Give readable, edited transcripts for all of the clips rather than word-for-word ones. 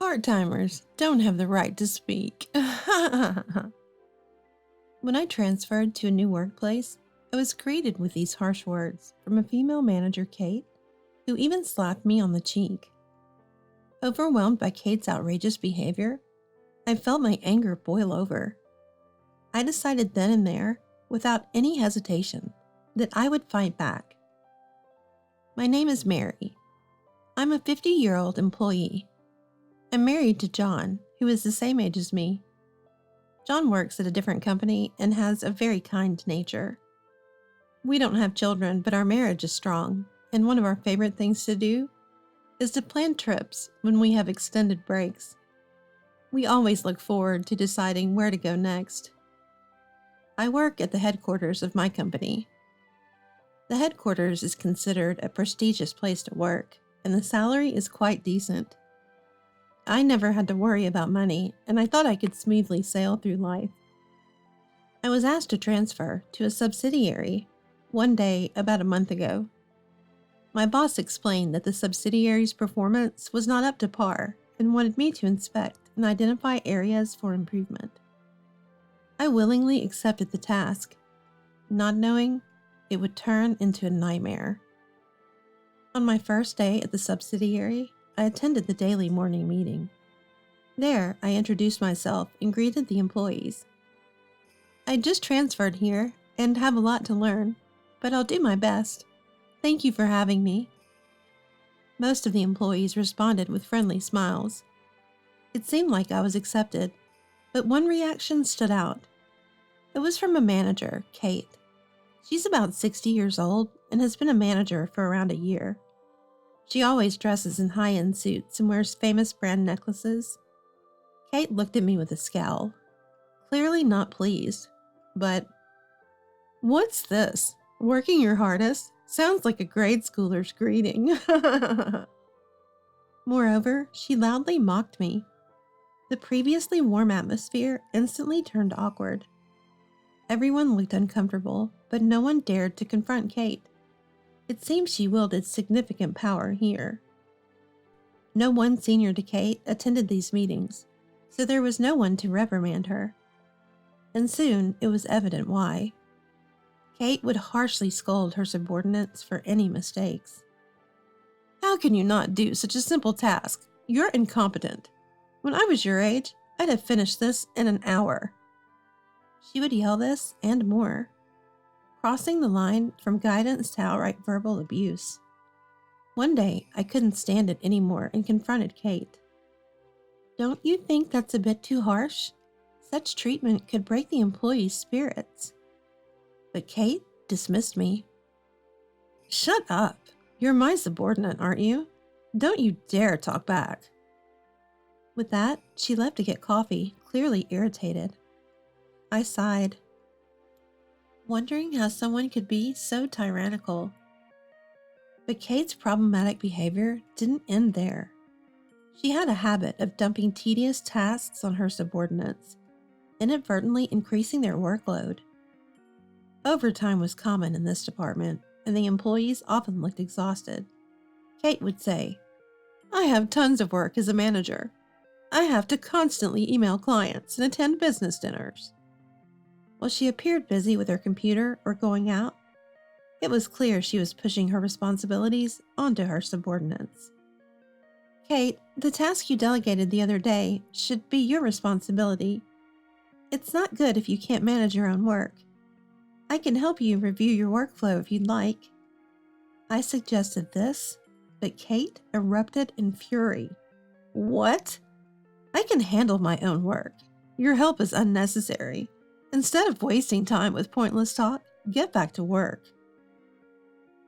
Part-timers don't have the right to speak. When I transferred to a new workplace, I was greeted with these harsh words from a female manager, Kate, who even slapped me on the cheek. Overwhelmed by Kate's outrageous behavior, I felt my anger boil over. I decided then and there, without any hesitation, that I would fight back. My name is Mary. I'm a 50-year-old employee. I'm married to John, who is the same age as me. John works at a different company and has a very kind nature. We don't have children, but our marriage is strong, and one of our favorite things to do is to plan trips when we have extended breaks. We always look forward to deciding where to go next. I work at the headquarters of my company. The headquarters is considered a prestigious place to work, and the salary is quite decent. I never had to worry about money, and I thought I could smoothly sail through life. I was asked to transfer to a subsidiary one day about a month ago. My boss explained that the subsidiary's performance was not up to par and wanted me to inspect and identify areas for improvement. I willingly accepted the task, not knowing it would turn into a nightmare. On my first day at the subsidiary, I attended the daily morning meeting. There, I introduced myself and greeted the employees. I just transferred here and have a lot to learn, but I'll do my best. Thank you for having me. Most of the employees responded with friendly smiles. It seemed like I was accepted, but one reaction stood out. It was from a manager, Kate. She's about 60 years old and has been a manager for around a year. She always dresses in high-end suits and wears famous brand necklaces. Kate looked at me with a scowl, clearly not pleased, but, "What's this? Working your hardest? Sounds like a grade schooler's greeting." Moreover, she loudly mocked me. The previously warm atmosphere instantly turned awkward. Everyone looked uncomfortable, but no one dared to confront Kate. It seemed she wielded significant power here. No one senior to Kate attended these meetings, so there was no one to reprimand her. And soon it was evident why. Kate would harshly scold her subordinates for any mistakes. "How can you not do such a simple task? You're incompetent. When I was your age, I'd have finished this in an hour." She would yell this and more, crossing the line from guidance to outright verbal abuse. One day, I couldn't stand it anymore and confronted Kate. "Don't you think that's a bit too harsh? Such treatment could break the employees' spirits." But Kate dismissed me. "Shut up. You're my subordinate, aren't you? Don't you dare talk back." With that, she left to get coffee, clearly irritated. I sighed, wondering how someone could be so tyrannical. But Kate's problematic behavior didn't end there. She had a habit of dumping tedious tasks on her subordinates, inadvertently increasing their workload. Overtime was common in this department, and the employees often looked exhausted. Kate would say, "I have tons of work as a manager. I have to constantly email clients and attend business dinners." While she appeared busy with her computer or going out, it was clear she was pushing her responsibilities onto her subordinates. "Kate, the task you delegated the other day should be your responsibility. It's not good if you can't manage your own work. I can help you review your workflow if you'd like." I suggested this, but Kate erupted in fury. "What? I can handle my own work. Your help is unnecessary. Instead of wasting time with pointless talk, get back to work."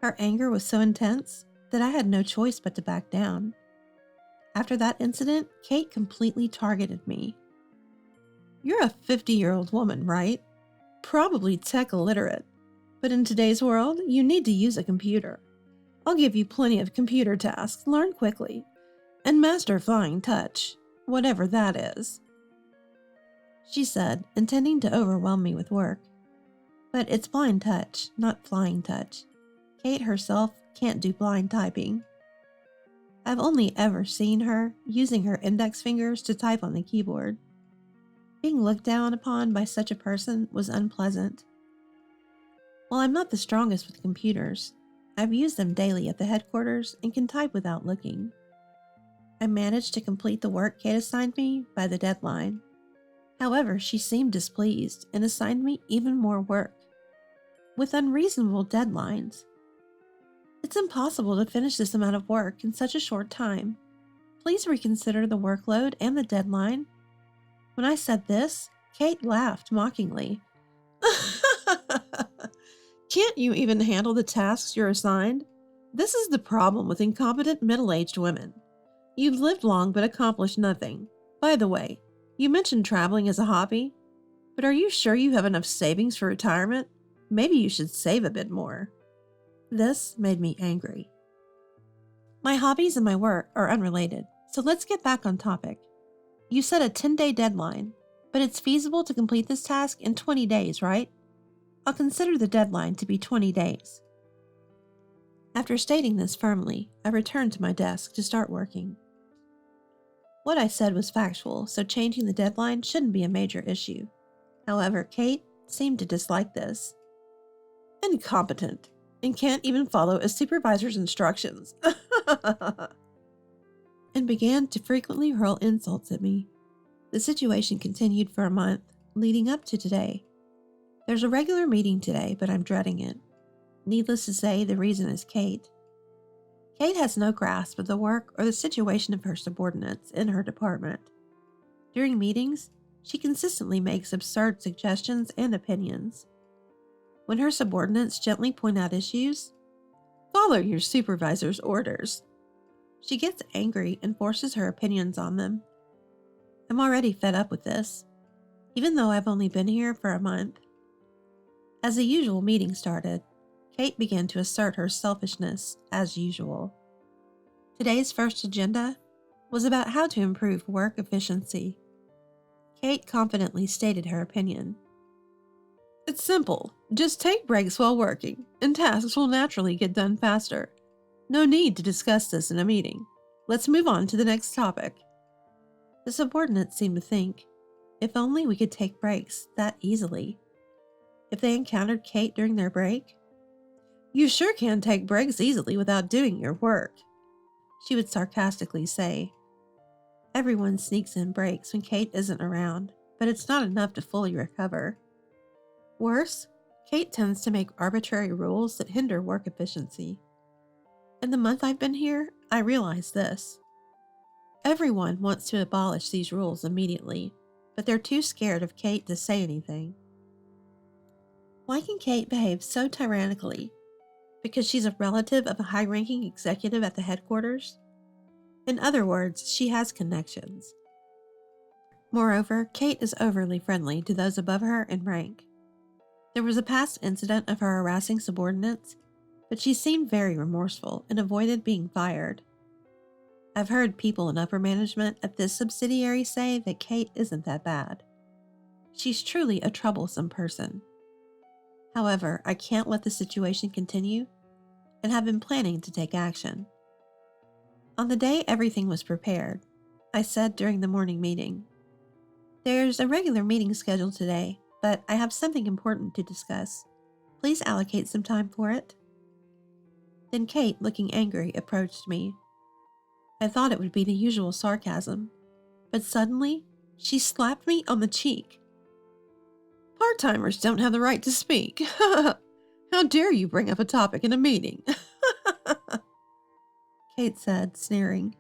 Her anger was so intense that I had no choice but to back down. After that incident, Kate completely targeted me. "You're a 50-year-old woman, right? Probably tech illiterate. But in today's world, you need to use a computer. I'll give you plenty of computer tasks, learn quickly, and master flying touch, whatever that is," she said, intending to overwhelm me with work. But it's blind touch, not flying touch. Kate herself can't do blind typing. I've only ever seen her using her index fingers to type on the keyboard. Being looked down upon by such a person was unpleasant. While I'm not the strongest with computers, I've used them daily at the headquarters and can type without looking. I managed to complete the work Kate assigned me by the deadline. However, she seemed displeased and assigned me even more work, with unreasonable deadlines. It's impossible to finish this amount of work in such a short time. Please reconsider the workload and the deadline. When I said this, Kate laughed mockingly. Can't you even handle the tasks you're assigned? This is the problem with incompetent middle-aged women. You've lived long but accomplished nothing. By the way, you mentioned traveling as a hobby, but are you sure you have enough savings for retirement? Maybe you should save a bit more. This made me angry. My hobbies and my work are unrelated, so let's get back on topic. You set a 10-day deadline, but it's feasible to complete this task in 20 days, right? I'll consider the deadline to be 20 days. After stating this firmly, I returned to my desk to start working. What I said was factual, so changing the deadline shouldn't be a major issue. However, Kate seemed to dislike this. Incompetent, and can't even follow a supervisor's instructions. And began to frequently hurl insults at me. The situation continued for a month, leading up to today. There's a regular meeting today, but I'm dreading it. Needless to say, the reason is Kate. Kate has no grasp of the work or the situation of her subordinates in her department. During meetings, she consistently makes absurd suggestions and opinions. When her subordinates gently point out issues, follow your supervisor's orders. She gets angry and forces her opinions on them. I'm already fed up with this, even though I've only been here for a month. As the usual meeting started, Kate began to assert her selfishness as usual. Today's first agenda was about how to improve work efficiency. Kate confidently stated her opinion. It's simple. Just take breaks while working, and tasks will naturally get done faster. No need to discuss this in a meeting. Let's move on to the next topic. The subordinates seemed to think, if only we could take breaks that easily. If they encountered Kate during their break, you sure can take breaks easily without doing your work, she would sarcastically say. Everyone sneaks in breaks when Kate isn't around, but it's not enough to fully recover. Worse, Kate tends to make arbitrary rules that hinder work efficiency. In the month I've been here, I realized this. Everyone wants to abolish these rules immediately, but they're too scared of Kate to say anything. Why can Kate behave so tyrannically? Because she's a relative of a high-ranking executive at the headquarters? In other words, she has connections. Moreover, Kate is overly friendly to those above her in rank. There was a past incident of her harassing subordinates, but she seemed very remorseful and avoided being fired. I've heard people in upper management at this subsidiary say that Kate isn't that bad. She's truly a troublesome person. However, I can't let the situation continue and have been planning to take action. On the day everything was prepared, I said during the morning meeting, "There's a regular meeting scheduled today, but I have something important to discuss. Please allocate some time for it." Then Kate, looking angry, approached me. I thought it would be the usual sarcasm, but suddenly she slapped me on the cheek. "Part-timers don't have the right to speak. How dare you bring up a topic in a meeting?" Kate said, sneering.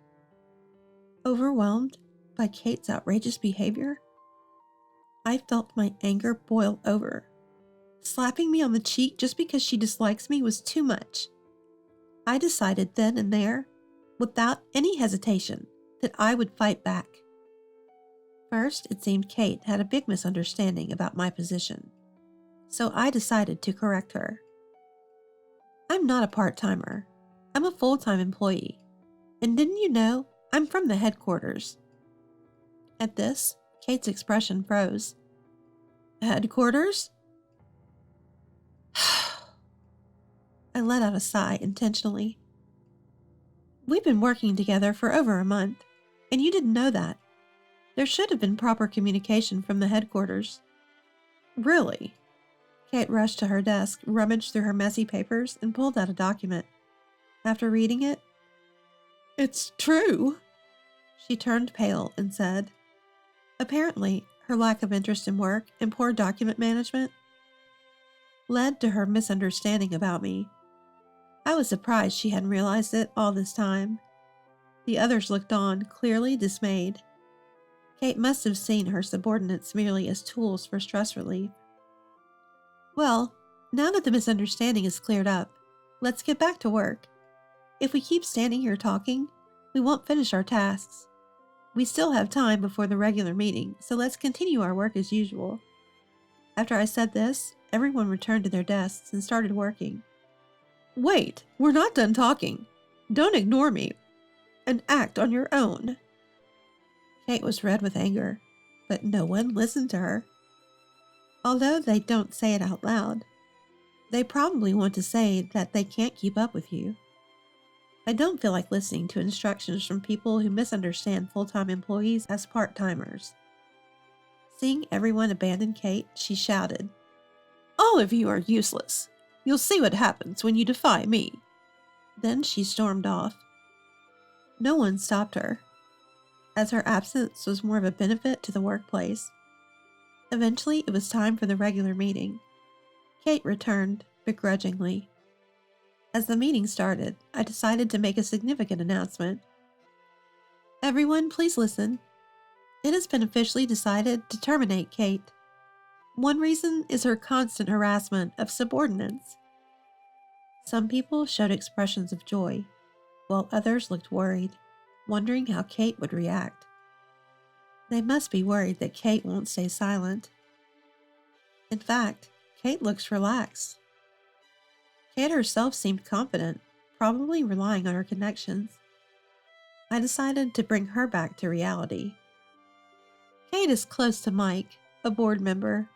Overwhelmed by Kate's outrageous behavior, I felt my anger boil over. Slapping me on the cheek just because she dislikes me was too much. I decided then and there, without any hesitation, that I would fight back. First, it seemed Kate had a big misunderstanding about my position, so I decided to correct her. I'm not a part-timer. I'm a full-time employee. And didn't you know, I'm from the headquarters. At this, Kate's expression froze. Headquarters? I let out a sigh intentionally. We've been working together for over a month, and you didn't know that. There should have been proper communication from the headquarters. Really? Kate rushed to her desk, rummaged through her messy papers, and pulled out a document. After reading it, "It's true." She turned pale and said, apparently, her lack of interest in work and poor document management led to her misunderstanding about me. I was surprised she hadn't realized it all this time. The others looked on, clearly dismayed. Kate must have seen her subordinates merely as tools for stress relief. Well, now that the misunderstanding is cleared up, let's get back to work. If we keep standing here talking, we won't finish our tasks. We still have time before the regular meeting, so let's continue our work as usual. After I said this, everyone returned to their desks and started working. Wait, we're not done talking. Don't ignore me and act on your own. Kate was red with anger, but no one listened to her. Although they don't say it out loud, they probably want to say that they can't keep up with you. I don't feel like listening to instructions from people who misunderstand full-time employees as part-timers. Seeing everyone abandon Kate, she shouted, "All of you are useless. You'll see what happens when you defy me." Then she stormed off. No one stopped her, as her absence was more of a benefit to the workplace. Eventually, it was time for the regular meeting. Kate returned, begrudgingly. As the meeting started, I decided to make a significant announcement. Everyone, please listen. It has been officially decided to terminate Kate. One reason is her constant harassment of subordinates. Some people showed expressions of joy, while others looked worried, wondering how Kate would react. They must be worried that Kate won't stay silent. In fact, Kate looks relaxed. Kate herself seemed confident, probably relying on her connections. I decided to bring her back to reality. Kate is close to Mike, a board member.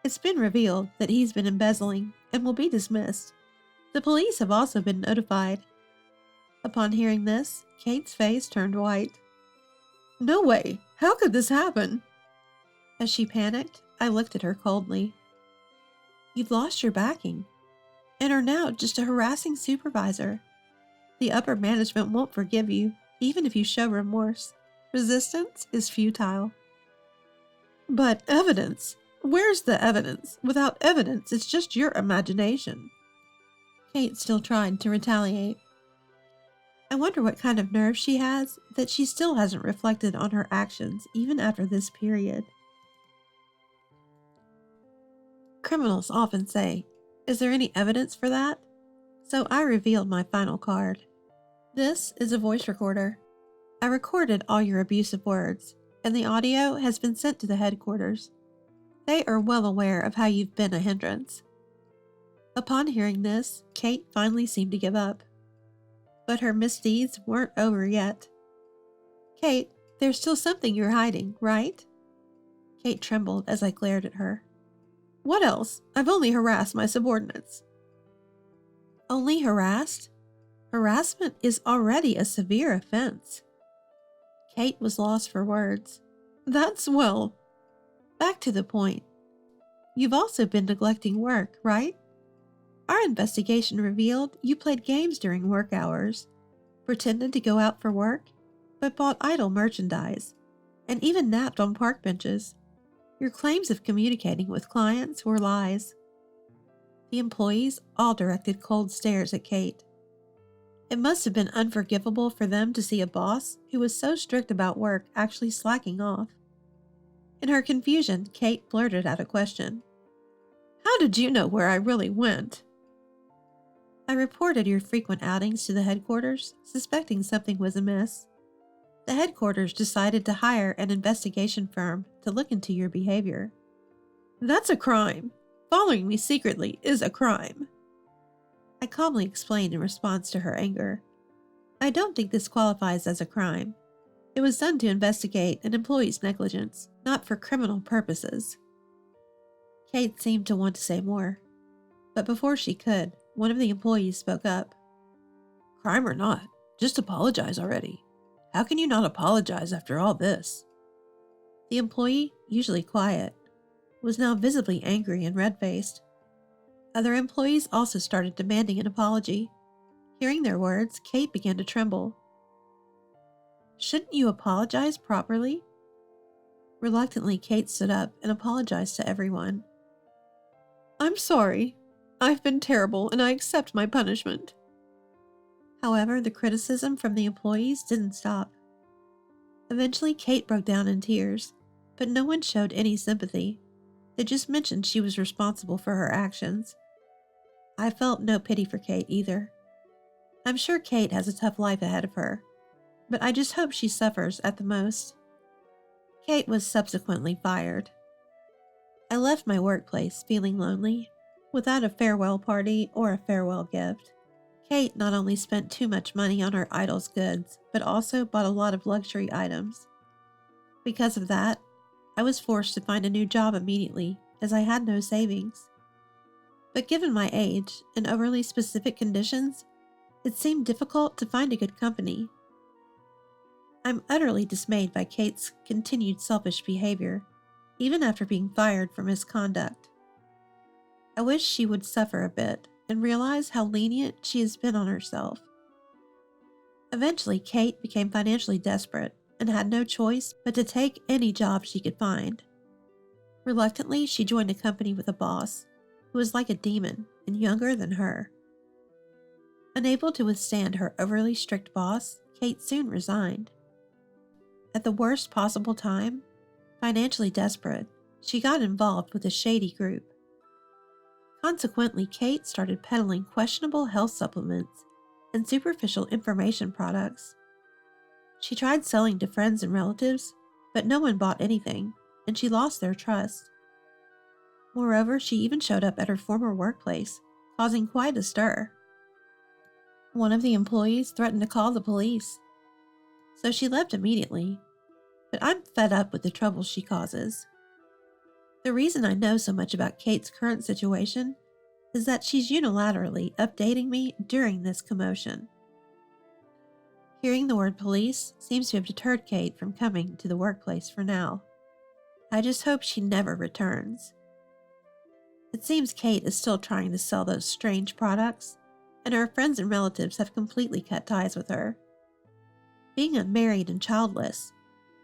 It's been revealed that he's been embezzling and will be dismissed. The police have also been notified. Upon hearing this, Kate's face turned white. No way! How could this happen? As she panicked, I looked at her coldly. You've lost your backing, and are now just a harassing supervisor. The upper management won't forgive you, even if you show remorse. Resistance is futile. But evidence? Where's the evidence? Without evidence, it's just your imagination. Kate still tried to retaliate. I wonder what kind of nerve she has that she still hasn't reflected on her actions even after this period. Criminals often say, "Is there any evidence for that?" So I revealed my final card. This is a voice recorder. I recorded all your abusive words, and the audio has been sent to the headquarters. They are well aware of how you've been a hindrance. Upon hearing this, Kate finally seemed to give up. But her misdeeds weren't over yet. Kate, there's still something you're hiding, right? Kate trembled as I glared at her. What else? I've only harassed my subordinates. Only harassed? Harassment is already a severe offense. Kate was lost for words. That's well. Back to the point. You've also been neglecting work, right? Our investigation revealed you played games during work hours, pretended to go out for work, but bought idle merchandise, and even napped on park benches. Your claims of communicating with clients were lies. The employees all directed cold stares at Kate. It must have been unforgivable for them to see a boss who was so strict about work actually slacking off. In her confusion, Kate blurted out a question. How did you know where I really went? I reported your frequent outings to the headquarters, suspecting something was amiss. The headquarters decided to hire an investigation firm to look into your behavior. That's a crime. Following me secretly is a crime. I calmly explained in response to her anger. I don't think this qualifies as a crime. It was done to investigate an employee's negligence, not for criminal purposes. Kate seemed to want to say more, but before she could, one of the employees spoke up. Crime or not, Just apologize already. How can you not apologize after all this? The employee, usually quiet, was now visibly angry and red-faced. Other employees also started demanding an apology. Hearing their words, Kate began to tremble. Shouldn't you apologize properly? Reluctantly, Kate stood up and apologized to everyone. I'm sorry. I've been terrible and I accept my punishment. However, the criticism from the employees didn't stop. Eventually, Kate broke down in tears, but no one showed any sympathy. They just mentioned she was responsible for her actions. I felt no pity for Kate either. I'm sure Kate has a tough life ahead of her, but I just hope she suffers at the most. Kate was subsequently fired. I left my workplace feeling lonely, without a farewell party or a farewell gift. Kate not only spent too much money on her idol's goods, but also bought a lot of luxury items. Because of that, I was forced to find a new job immediately, as I had no savings. But given my age and overly specific conditions, it seemed difficult to find a good company. I'm utterly dismayed by Kate's continued selfish behavior, even after being fired for misconduct. I wish she would suffer a bit and realize how lenient she has been on herself. Eventually, Kate became financially desperate and had no choice but to take any job she could find. Reluctantly, she joined a company with a boss who was like a demon and younger than her. Unable to withstand her overly strict boss, Kate soon resigned. At the worst possible time, financially desperate, she got involved with a shady group. Consequently, Kate started peddling questionable health supplements and superficial information products. She tried selling to friends and relatives, but no one bought anything, and she lost their trust. Moreover, she even showed up at her former workplace, causing quite a stir. One of the employees threatened to call the police, so she left immediately, but I'm fed up with the trouble she causes. The reason I know so much about Kate's current situation is that she's unilaterally updating me during this commotion. Hearing the word police seems to have deterred Kate from coming to the workplace for now. I just hope she never returns. It seems Kate is still trying to sell those strange products, and her friends and relatives have completely cut ties with her. Being unmarried and childless,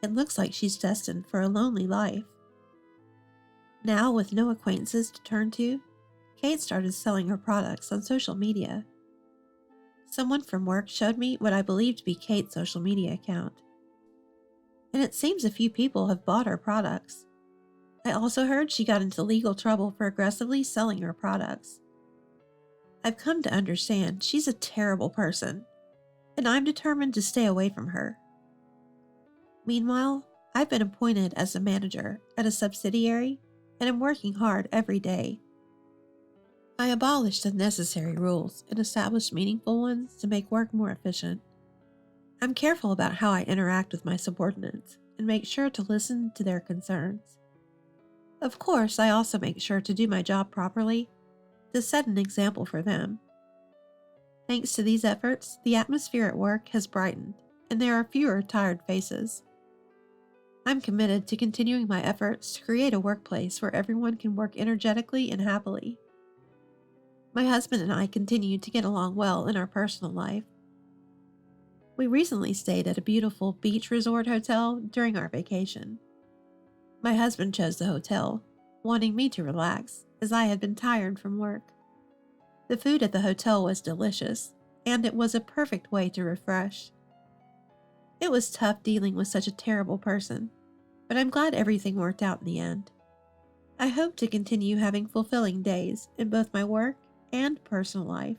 it looks like she's destined for a lonely life. Now, with no acquaintances to turn to, Kate started selling her products on social media. Someone from work showed me what I believe to be Kate's social media account, and it seems a few people have bought her products. I also heard she got into legal trouble for aggressively selling her products. I've come to understand she's a terrible person, and I'm determined to stay away from her. Meanwhile, I've been appointed as a manager at a subsidiary and am working hard every day. I abolished unnecessary rules and established meaningful ones to make work more efficient. I'm careful about how I interact with my subordinates and make sure to listen to their concerns. Of course, I also make sure to do my job properly to set an example for them. Thanks to these efforts, the atmosphere at work has brightened, and there are fewer tired faces. I'm committed to continuing my efforts to create a workplace where everyone can work energetically and happily. My husband and I continue to get along well in our personal life. We recently stayed at a beautiful beach resort hotel during our vacation. My husband chose the hotel, wanting me to relax, as I had been tired from work. The food at the hotel was delicious, and it was a perfect way to refresh. It was tough dealing with such a terrible person, but I'm glad everything worked out in the end. I hope to continue having fulfilling days in both my work and personal life.